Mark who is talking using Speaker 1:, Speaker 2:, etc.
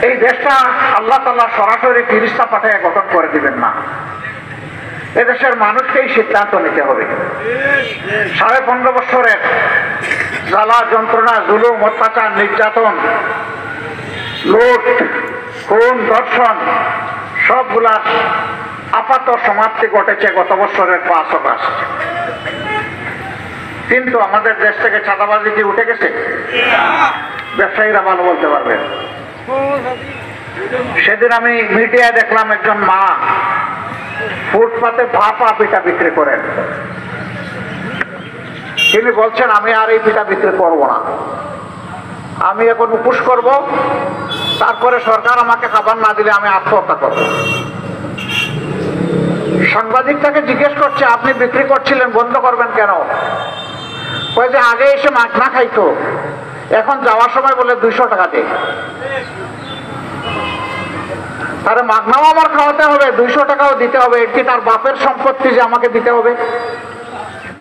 Speaker 1: এই দেশটা আল্লাহ তাআলা সরাসরি ফেরেশতা পাঠিয়ে গঠন করে দিবেন না, এদেশের মানুষকেই সিদ্ধান্ত নিতে হবে। 15.5 বছরের জ্বালা যন্ত্রণা, জুলুম, অত্যাচার, নির্যাতন, লুট, খুন, ধর্ষণ সবগুলার আপাত সমাপ্তি ঘটেছে গত বছরের 5 অগাস্ট। কিন্তু আমাদের দেশ থেকে চাঁদাবাজি কি উঠে গেছে? ব্যবসায়ীরা ভালো বলতে পারবেন। সেদিন আমি মিডিয়ায় দেখলাম একজন মা ফুটপাতে ভাপা পিঠা বিক্রি করেন। তিনি বলছেন আমি আর এই পিঠা বিক্রি করব না, আমি এখন উপোস করব, তারপরে সরকার আমাকে খাবার না দিলে আমি আত্মহত্যা করব। সাংবাদিক তাকে জিজ্ঞেস করছে আপনি বিক্রি করছিলেন, বন্ধ করবেন কেন? কয় যে আগে এসে মাগনা খাইতো, এখন যাওয়ার সময় বলে 200 টাকা দে। তাহলে মাগনাও আমার খাওয়াতে হবে, 200 টাকাও দিতে হবে, এটি তার বাপের সম্পত্তি যে আমাকে দিতে হবে?